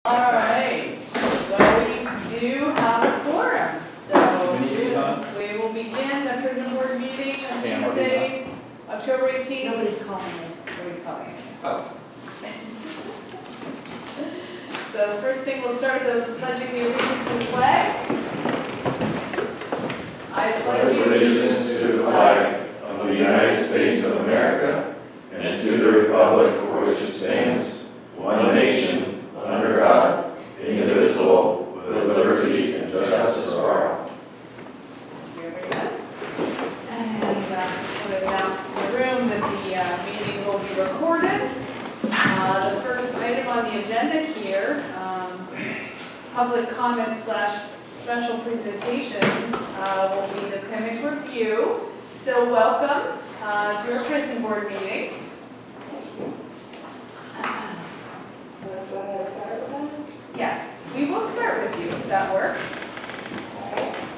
All right, well, we do have a quorum, so we will begin the prison board meeting on Tuesday, October 18th. Nobody's calling it. Nobody's calling it. Oh. So first thing, we'll start the pledging the allegiance to the flag. I pledge allegiance to the flag of the United States of America and to the republic for which it stands, one nation, under God, indivisible, with liberty and justice for all. Very good. And I want to announce in the room that the meeting will be recorded. The first item on the agenda here, public comments / special presentations, will be the PIMCC review. So welcome to our prison board meeting. Yes, we will start with you if that works.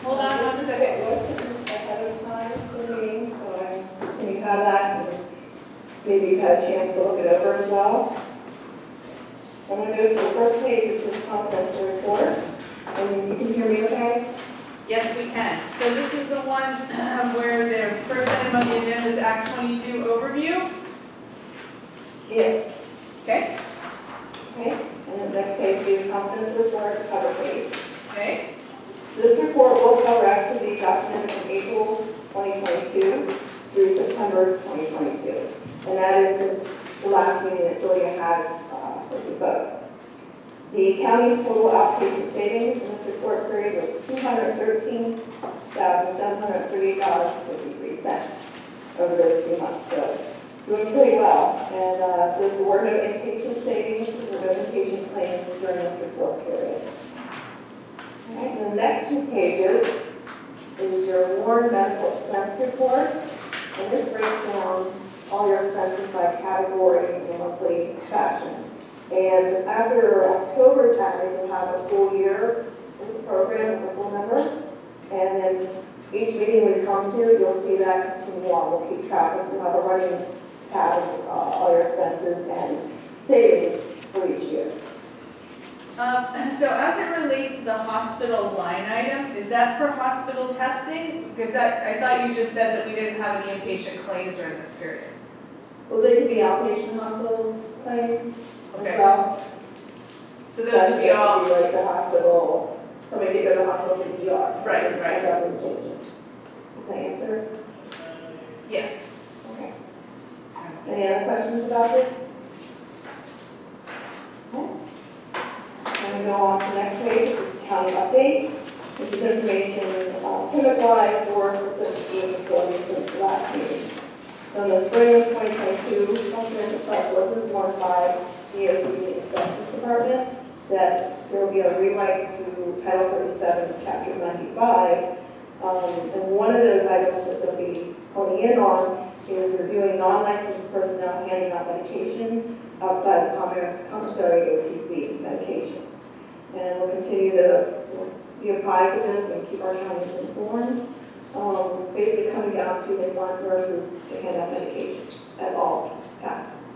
Hold on one second. Ahead of time for the meeting, so I'm assuming you have that, and maybe you've had a chance to look it over as well. I'm going to go to the first page. This is confidential report, and you can hear me okay? Yes, we can. So this is the one where the first item on the agenda is Act 22 overview. Yes. Okay. Okay. And the next page is confidential report, cover page. Okay. This report will cover activity documented from April 2022 through September 2022. And that is since the last meeting that Julia had with you folks. The county's total outpatient savings in this report period was $213,738.53 over those 3 months. So doing pretty well. And there were no inpatient savings or no inpatient claims during this report period. All right, and the next 2 pages is your Warden medical expense report. And this breaks down all your expenses by category in a monthly fashion. And after October's ending, you'll have a full year with the program as a full member. And then each meeting we come to, you'll see that continue on. We'll keep track of, we'll have a running tab of all your expenses and savings for each year. So as it relates to the hospital line item, is that for hospital testing? Because I thought you just said that we didn't have any inpatient claims during this period. Well, they could be outpatient hospital claims. Okay. Well, So those would be all. Like the hospital, somebody could go to the hospital for the ER. Right, right. That would change it. Is that answer? Yes. Okay. Any other questions about this? Okay. I'm going to go on to the next page, which is county update, which is information PIMCC-wise for specific facilities since the last meeting. So in the spring of 2022, Confidential Press was informed by the DOC Inspections Department that there will be a rewrite to Title 37, Chapter 95. And one of those items that they'll be honing in on is reviewing non-licensed personnel handing out medication outside of commissary OTC medications. And we'll continue to be apprised of this and keep our counties informed. Basically coming down to they want nurses to hand out medications at all passes.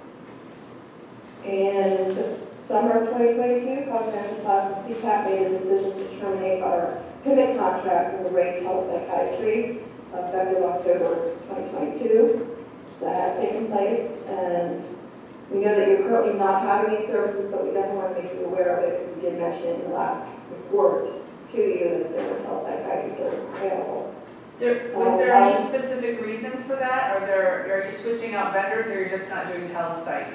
And in summer of 2022, Confidential Class and CPAP made a decision to terminate our PIMCC contract with the rate telepsychiatry effective October 2022. So that has taken place, and we know that you're currently not having these services, but we definitely want to make you aware of it because we did mention in the last report to you that there were telepsychiatry services available. Was there any specific reason for that? Are you switching out vendors, or you're just not doing telepsych?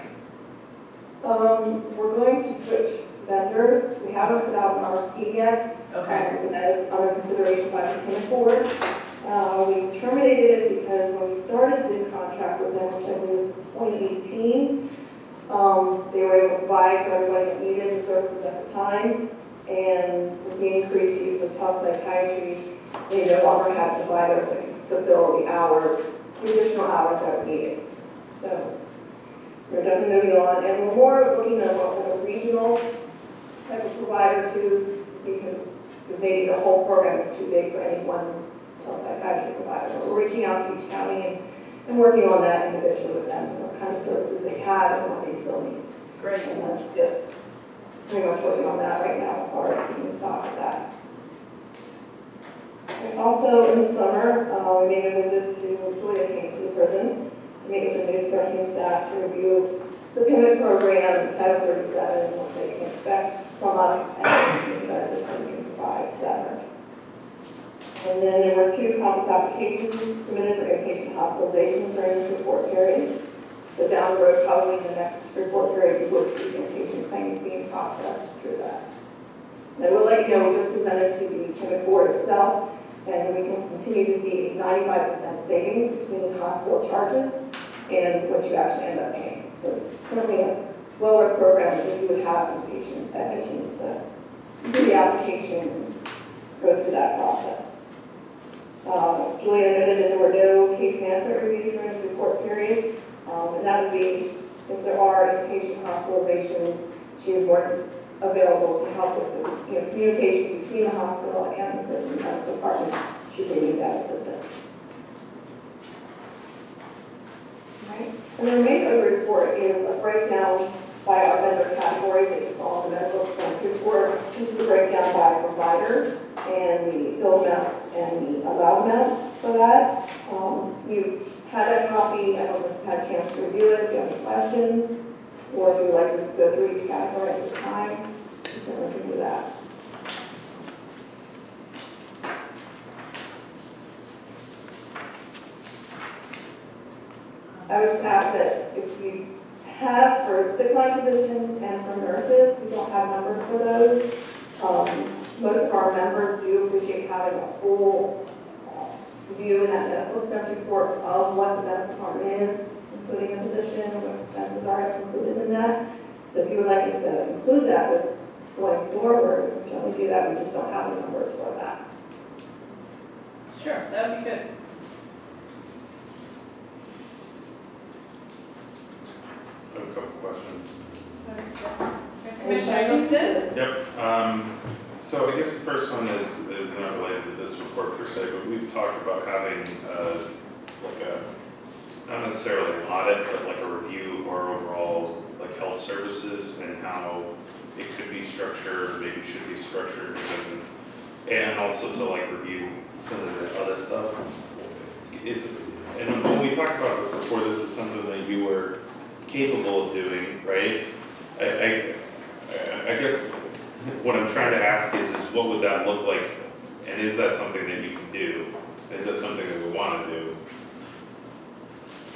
We're going to switch vendors. We haven't put out an RFP yet. Okay. That is under consideration by the PIMCC board. We terminated it because when we started the contract with them, which I believe was 2018, they were able to provide for everybody that needed the services at the time. And with the increased use of telepsychiatry, they no longer have providers that can fulfill the hours, the additional hours that are needed. So we're definitely moving on, and we're more looking at a regional type of provider to see if maybe the whole program is too big for any one telepsychiatry provider. But we're reaching out to each county and working on that individually with them, what kind of services they have and what they still need. Great. And that's just pretty much working on that right now as far as keeping stock of that. And also in the summer, we made a visit to Julia came to the prison to meet with the new nursing staff to review the PIMCC program, Title 37, and what they can expect from us and the benefits that we can provide to that nurse. And then there were 2 COMPASS applications submitted for inpatient hospitalizations during this report period. So down the road, probably in the next report period, you will see inpatient claims being processed through that. And I will let you know, we just presented to the PIMCC board itself, and we can continue to see 95% savings between the hospital charges and what you actually end up paying. So it's certainly a well-worked program if you would have inpatient admissions to do the application and go through that process. Julia noted that there were no case management reviews during this report period, and that would be if there are inpatient hospitalizations, she is more available to help with the communication between the hospital and the prison medical department should they need that assistance. Right. And the remainder of the report is a breakdown by our vendor categories that you saw in the medical expense report. This is a breakdown by provider and the bill amounts and the allowed amounts for that. You had a copy. I don't know if you had a chance to review it. If you have any questions, or if you would like us to go through each category at this time, you certainly can do that. I would just ask that if you have for sick line physicians and for nurses, we don't have numbers for those. Most of our members do appreciate having a full view in that medical expense report of what the medical department is, including the physician, what expenses are included in that. So if you would like us to include that with going forward, we can certainly do that. We just don't have the numbers for that. Sure, that would be good. I have a couple questions. Commissioner Eagleston? Yep. So I guess the first one is not related to this report per se, but we've talked about having like a, not necessarily an audit, but like a review of our overall like health services and how it could be structured, maybe should be structured, and also to like review some of the other stuff. And when we talked about this before, this is something that you were capable of doing, right? I guess what I'm trying to ask is what would that look like, and is that something that you can do? Is that something that we want to do?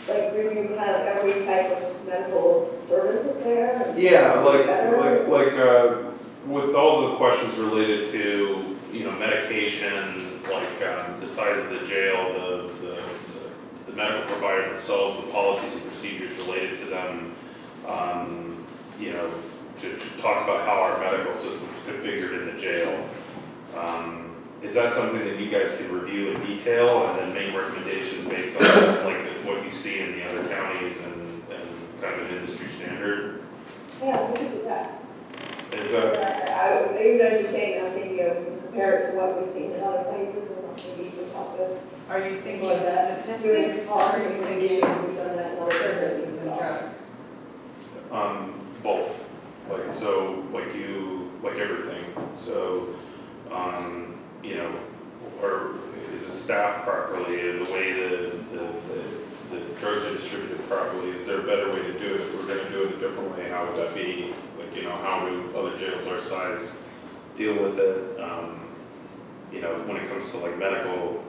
Like review kind of every type of medical services there? Yeah, like with all the questions related to medication, like the size of the jail, the medical provider themselves, the policies and procedures related to them, to talk about how our medical system's configured in the jail. Is that something that you guys can review in detail and then make recommendations based on like what you see in the other counties and kind of an industry standard? Yeah, we can do that. Is that? Even as you're saying, I'm thinking of compare it to what we've seen in other places and maybe we talk to. Are you thinking Like that. statistics, or are you thinking We've done that in other services and places. drugs? Both. Like everything. So, or is it staffed properly? The way the drugs are distributed properly? Is there a better way to do it? If we're going to do it a different way, how would that be? How do other jails our size deal with it? When it comes to like medical,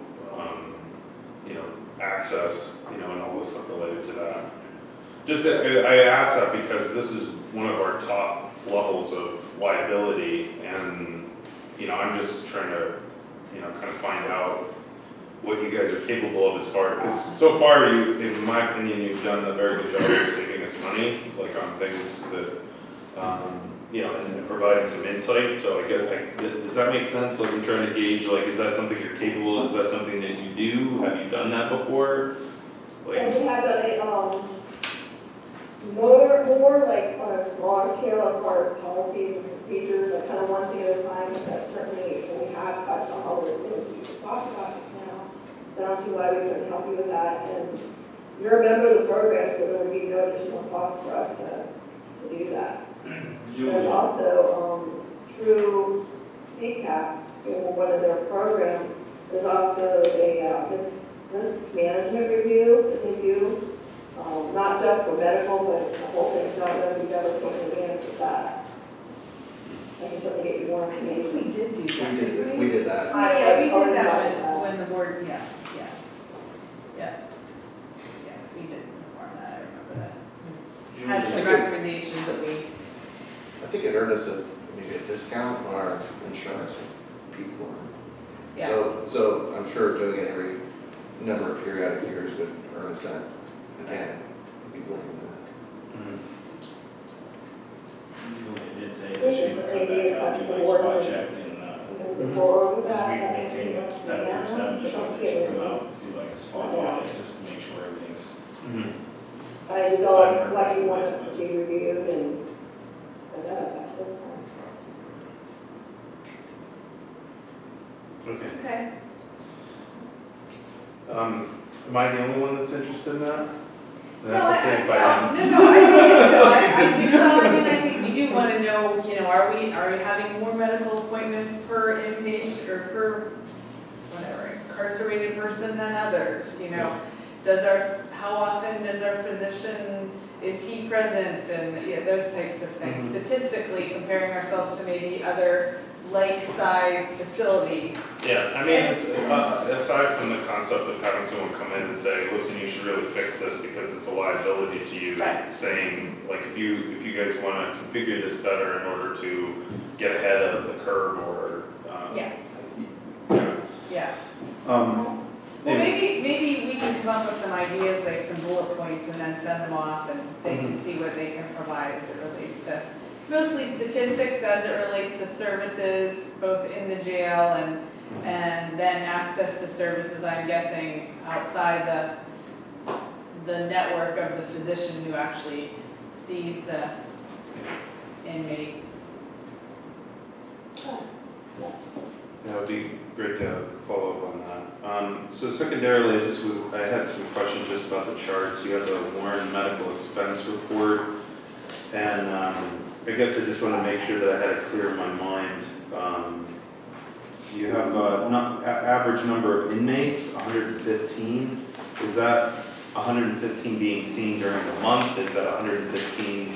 access, and all this stuff related to that. I ask that because this is one of our top levels of liability, and I'm just trying to kind of find out what you guys are capable of as far, because so far in my opinion, you've done a very good job of saving us money, like on things that and providing some insight. So I guess does that make sense? Like I'm trying to gauge, like, is that something you're capable of? Is that something that you do? Have you done that before? Yes, we have done it more like on a smaller scale as far as policies and procedures, like kind of one thing at a time, but certainly we have touched on all those things we just talked about just now. So I don't see why we couldn't help you with that. And you're a member of the program, so there would be no additional cost for us to do that. There's also, through CCAP, one of their programs, there's also a risk management review that they do, not just for medical, but the whole thing's not going to be done taking advantage of that. I can certainly get you more information. We did do that. We did that. Yeah, we did that when the board, yeah, we did inform that, I remember that. Had some recommendations that we, I think it earned us maybe a discount on our insurance with people. yeah. So I'm sure doing it every number of periodic years would earn us that again. We'd be looking at Julie did say that she would come back out and do a spot check and, as we maintain that for 7, she should come out and do like a spot audit just to make sure everything's. I developed what you want it to be reviewed and set up, that's fine. Okay. Okay. Am I the only one that's interested in that? No, That's okay if I am. I think we do want to know, are we having more medical appointments per inpatient or per, whatever, incarcerated person than others, how often does our physician, is he present, and those types of things. Statistically, comparing ourselves to maybe other like-sized facilities. Yeah, I mean, it's, aside from the concept of having someone come in and say, listen, you should really fix this because it's a liability to you, Right. saying, like, if you guys want to configure this better in order to get ahead of the curve or, Yes, yeah. yeah. Yeah. Well, maybe we can come up with some ideas, like some bullet points, and then send them off, and they can see what they can provide as it relates to mostly statistics as it relates to services, both in the jail and then access to services, I'm guessing, outside the network of the physician who actually sees the inmate. That would be great to follow up on that. So secondarily, I had some questions just about the charts. You have the Warren medical expense report, and I guess I just want to make sure that I had it clear in my mind. You have average number of inmates, 115. Is that 115 being seen during the month? Is that 115?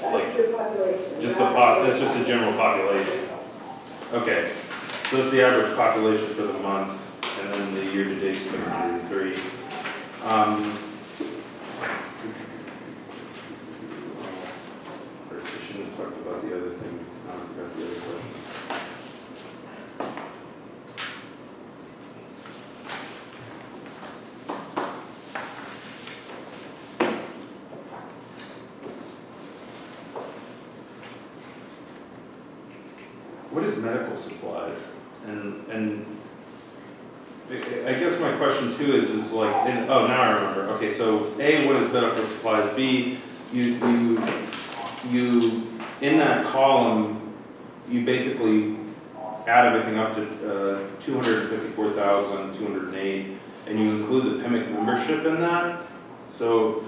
That's your population. Just that's just the general population. Okay, so that's the average population for the month, and then the year-to-date is 103. I shouldn't have talked about the other thing because now I've got the other question. What is medical supplies? And I guess my question too is like, oh, now I remember. Okay, so A, what is medical supplies? B, you in that column, you basically add everything up to 254,208, and you include the PIMCC membership in that. So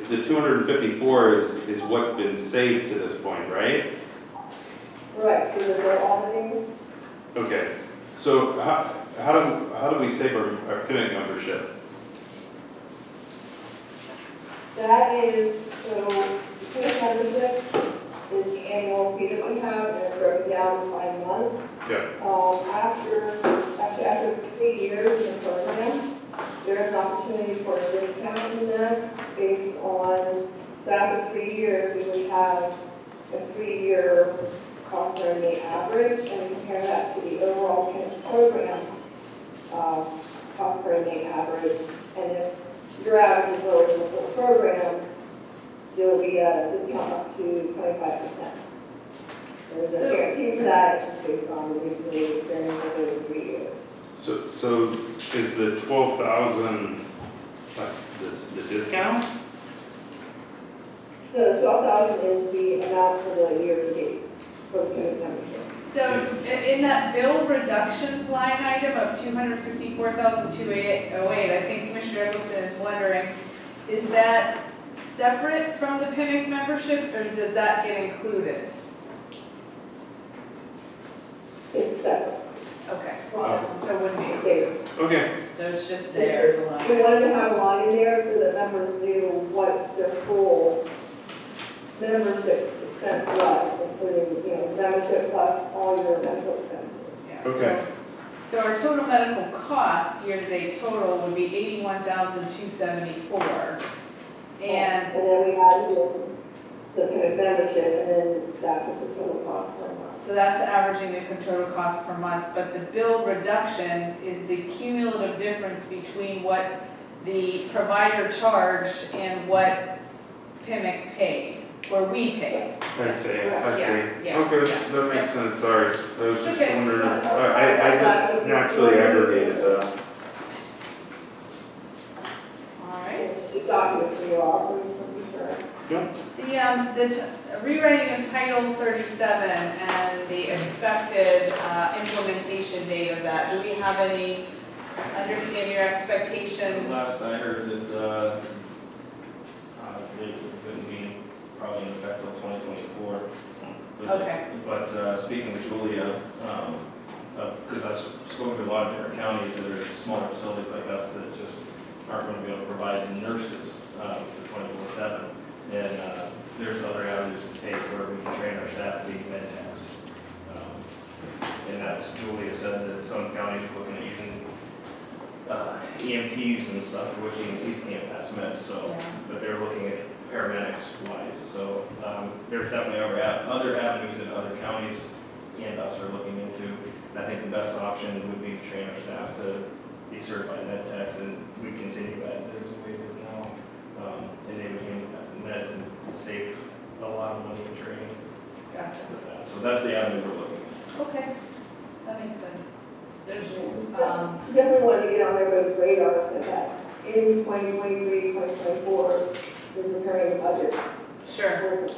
the 254 is what's been saved to this point, right? Right, because they're auditing. Okay, so how do we save our PIMCC membership? That is, so the PIMCC membership is the annual fee that we have, and it's broken down by month. Yeah. After 3 years in the program, there is an opportunity for a discount in them based on, so after 3 years, we would have a 3-year cost per inmate average, and compare that to the overall program cost per inmate average. And if your average is lower than the full program, there will be a discount up to 25%. There's a guarantee for that, it's just based on the recently experience over 3 years. So is the 12,000 that's the discount? No, the 12,000 is the amount for the year to date for the PIMCC membership. So in that bill reductions line item of 254,208, I think Commissioner Eggleston is wondering, is that separate from the PIMCC membership, or does that get included? It's separate. Okay, Wow. so it wouldn't be, There. Okay. so it's just there as a We line. wanted to have a line in there so that members knew what their full membership expense was, including, membership plus all your medical expenses. Yeah, Okay. So our total medical cost, year-to-date total, would be $81,274. And then we had the PIMCC membership, and then that was the total cost per month. so that's averaging the total cost per month, but the bill reductions is the cumulative difference between what the provider charged and what PIMCC paid, or we paid. I see, I Yeah, see. yeah, Okay, yeah. that makes sense, sorry. I was just Okay. wondering, I just naturally aggregated that. All right. The document for you also, just to be sure. Yeah. The rewriting of Title 37 and the expected implementation date of that, do we have any understanding or expectation? Last I heard that, they wouldn't be probably in effect till 2024. Okay. But speaking with Julia, because I've spoken to a lot of different counties that are smaller facilities like us that just aren't going to be able to provide nurses for 24/7. And there's other avenues to take where we can train our staff to be med techs. And that's, Julia said that some counties are looking at using EMTs and stuff, for which EMTs can't pass meds, so, Yeah. but they're looking at paramedics wise. So there's definitely other avenues that other counties and us are looking into. And I think the best option would be to train our staff to be certified med techs, and we continue as is the way it is now. Enabling meds and save a lot of money in training Gotcha. with that. So that's the avenue we're looking at. Okay, that makes sense. There's, We definitely wanted to get on everybody's radar so that in 2023, 2024, we're preparing a budget. sure.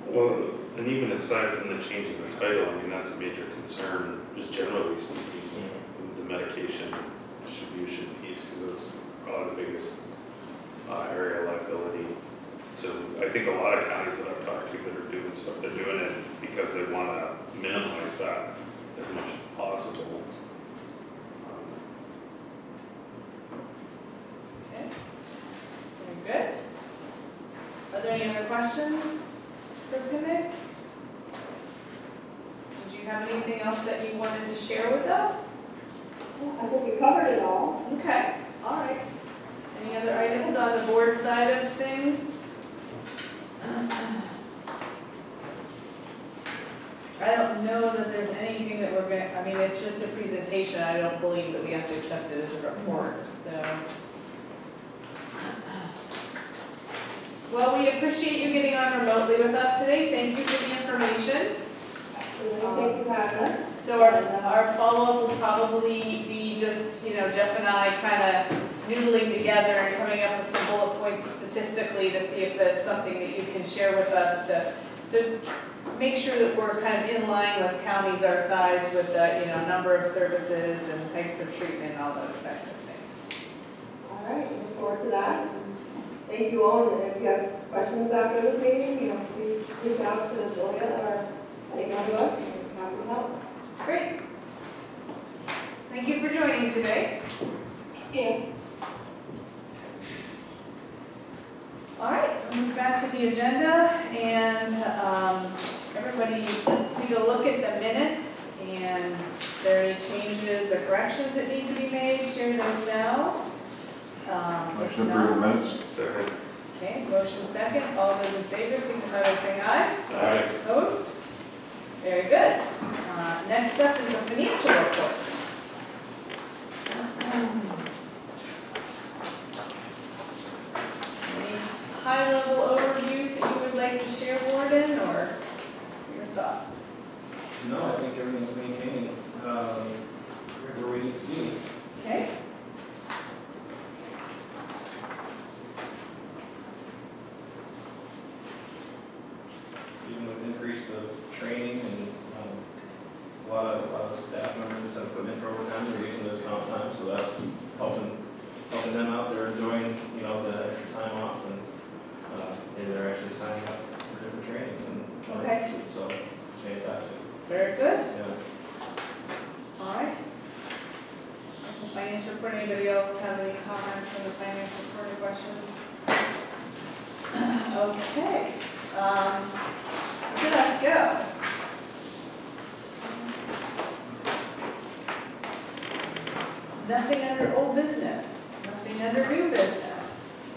Well, and even aside from the change in the title, I mean, that's a major concern, just generally speaking, the medication distribution piece, because it's probably the biggest area of liability. So I think a lot of counties that I've talked to that are doing stuff, they're doing it because they want to minimize that as much as possible. Okay, very good. Are there any other questions for PIMCC? Did you have anything else that you wanted to share with us? I think we covered it all. Okay, all right. Any other items on the board side of things? I don't know that there's anything that we're going to, I mean, it's just a presentation. I don't believe that we have to accept it as a report, so. Well, we appreciate you getting on remotely with us today. Thank you for the information. Thank you for having us. So our follow-up will probably be just, Jeff and I kind of noodling together and coming up with some bullet points statistically to see if that's something that you can share with us to make sure that we're kind of in line with counties our size with the, number of services and types of treatment and all those types of things. All right, look forward to that. Thank you all, and if you have questions after this meeting, please reach out to Julia or anyone to us, and we're happy to help. Great. Thank you for joining today. Yeah. All right, we'll move back to the agenda, and everybody take a look at the minutes, and if there are any changes or corrections that need to be made, share those now. Motion to approve the minutes. Second. Okay, motion second. All those in favor signify by saying aye. Aye. Opposed? Very good. Next up is the financial report. Any high-level overviews that you would like to share, Warden, or your thoughts? No, I think everything's maintaining where we need to be. Okay. Even with increase of training and a lot of staff members that have put in for overtime, they're using this comp time, so that's helping them out. They're enjoying, the extra time off, and Very good. Yeah. All right. That's the finance report. Anybody else have any comments on the finance report or questions? Okay. Let's go. Nothing under old business, nothing under new business.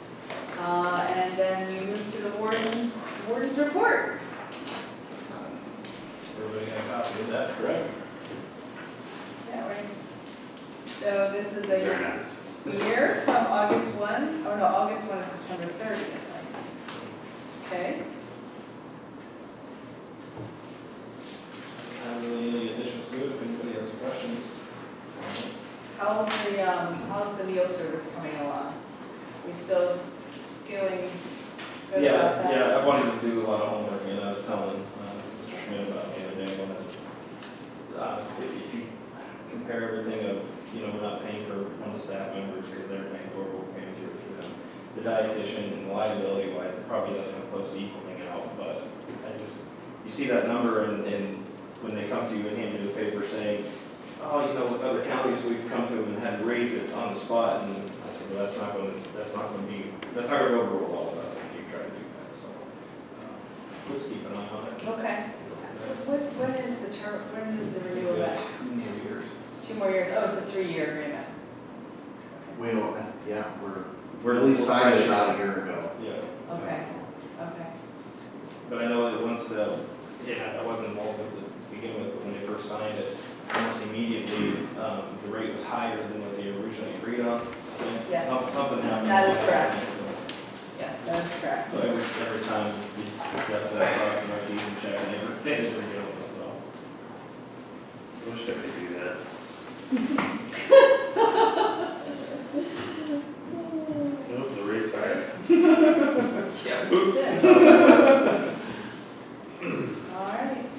And then we move to the warden's report. Everybody got a copy of that, correct? Yeah, right. So this is a Very nice. year from August 1, oh no, August 1 is September 30th. Okay. I don't really any additions to it, if anybody has questions. How's the meal service coming along? We still feeling good Yeah, about that? yeah, I wanted to do a lot of homework, and I was telling Mr. Schmidt about the other day, if you compare everything of, we're not paying for one of the staff members because they're paying for it, we're paying for them. The dietitian and liability wise, it probably doesn't come close to equaling out, but you see that number and when they come to you and hand you the paper saying, oh, with other counties we've come to and had to raise it on the spot, and I said, well, that's not going to go over well with us if you try to do that, so let's keep an eye on it. Okay. When is the term, when is the renewal of that? 2 more years. 2 more years, oh, it's a 3-year agreement. Well, yeah, we're at least signed it about a year ago. Yeah, Okay, okay. but I know that once, I wasn't involved with it to begin with, but when they first signed it, almost immediately, the rate was higher than what they originally agreed on. Yes. Something happened. That is correct. So That is correct. every time we accept that cost and our team check, they never get on us, so. Wish I could do that. Nope, the rate's higher. Yeah. Oops. All right.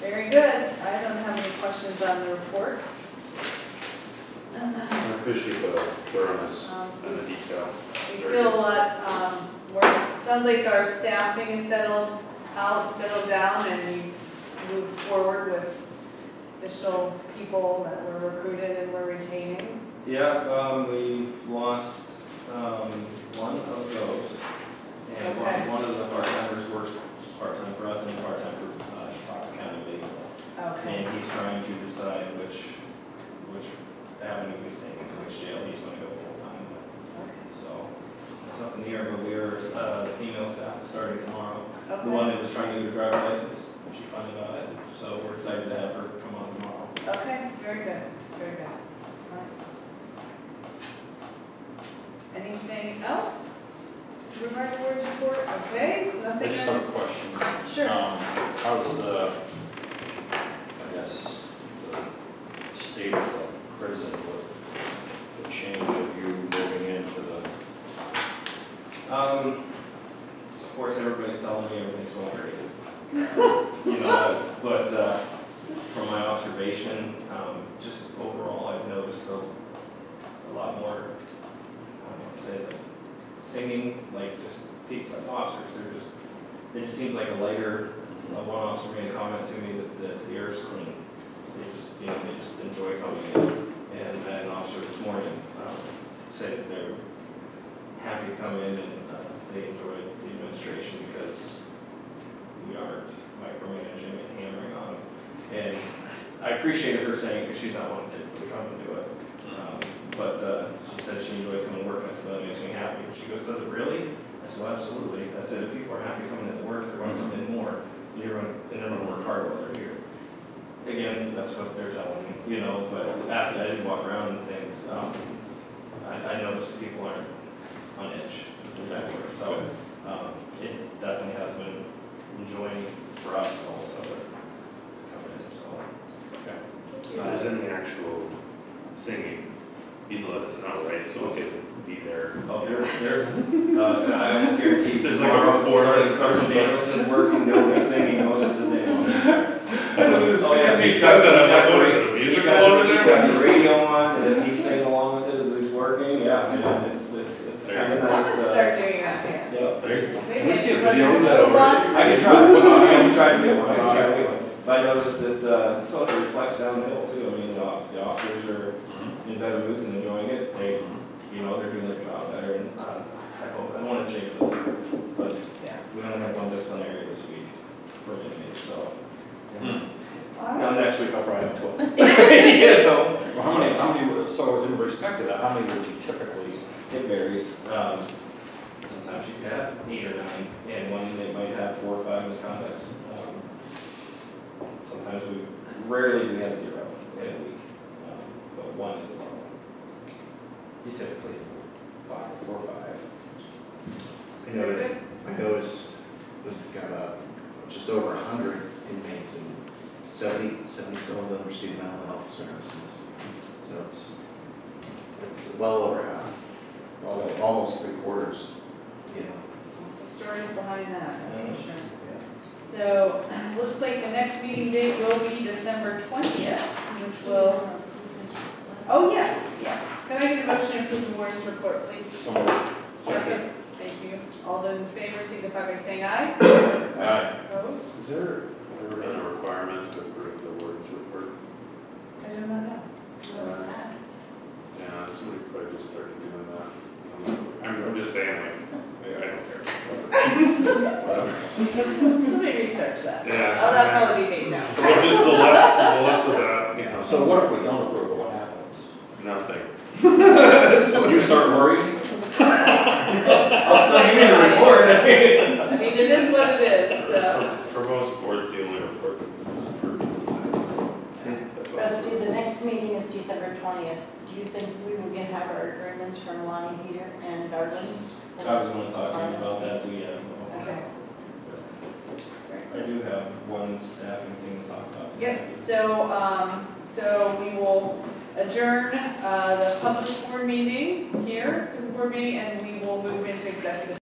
Very good. I don't have any questions on the report. I appreciate the thoroughness and the detail. We feel a lot, it sounds like our staffing is settled down, and we moved forward with additional people that were recruited and we're retaining. Yeah, we've lost one of those, and Okay. one of the part-timers works part-time for us and part-time for Chicago County Legal. Okay. And he's trying to decide which avenue he's taking, which jail he's going to go full-time with. Okay. So it's up in the air, but the female staff is starting tomorrow. Okay. The one that was trying to get a driver's license, she finally got it, so we're excited to have her come on tomorrow. Okay, very good, very good. All right. Anything else regarding the board's report? Okay, I nothing. just have a question. Sure. How's the, I guess, the state of the prison with the change of you moving into the, Of course, everybody's telling me everything's going great. But from my observation, just overall, I've noticed a lot more, I want to say, like singing, like just people, like officers, it just seems like a lighter, one officer made a comment to me that the air's clean. They just enjoy coming in. And I had an officer this morning say that they're happy to come in and they enjoy the administration because we aren't micromanaging and hammering on them. And I appreciated her saying, because she's not wanting to come and do it. But she said she enjoys coming to work. I said, well, that makes me happy. She goes, does it really? I said, well, absolutely. I said, if people are happy coming into work, they're going to come in more. And they're going to work hard while they're here. Again, that's what they're telling me, but after I did walk around and things, I noticed people aren't on edge exactly. So it definitely has been enjoying for us also to come in. So If there's any actual singing, you'd let us know, right? So we could be there. oh, there's I almost guarantee There's like a report. Sergeant Danielson's working, they'll be singing most of the day. As he said that, I'm like, what is it, a musical over He's there? got the radio on, and then he's singing along with it as he's working. Yeah, man, it's kind of I'm nice. gonna start doing that here. Yep. Maybe We I should should run video this that little over. box. I can try to get one. I can try to get one. But I noticed that some of it reflects downhill too. I mean, the officers are in better moods and enjoying it. They, you know, they're doing their job better. And I don't want to jinx us, but Yeah. we only have one disciplinary this week for inmates, so. All Now right. next week I'll probably have 12. You know, Well, how many, so in respect to that, how many would you typically? it varies. Sometimes you could have 8 or 9, and one they might have 4 or 5 misconducts. Sometimes rarely do we have 0 in a week, but 1 is low. You typically 4 or 5. I noticed we've got just over 100 inmates and 70 some of them receive mental health services. So it's well over half, almost 3/4, you know. Lots of stories behind that, that's for sure. Yeah. So, looks like the next meeting date will be December 20th, which will, oh, yes, yeah. Can I get a motion to approve the warden's report, please? Second. Thank you. All those in favor signify by saying aye. Aye. Opposed? Is there ever been a requirement to approve the warden's report? I do not know. Yeah, somebody probably just started doing that. I'm just saying, like, I don't care. Whatever. Somebody research that. Yeah. Oh, that'll probably be me now. So just the less of that, you know. So what if we don't approve it, what happens? Nothing. So you start worrying? I'll still give you the report. I mean, it is what it is, so. For most boards, the only report that's purchased is so. That's what- Rusty, the next meeting is December 20th. Do you think we will have our agreements from Lonnie Peter and Gardens? I was going to talk to you about that too, yeah. Okay. I do have one staffing thing to talk about. Yep, so we will adjourn the public board meeting here, this board meeting, and we will move into executive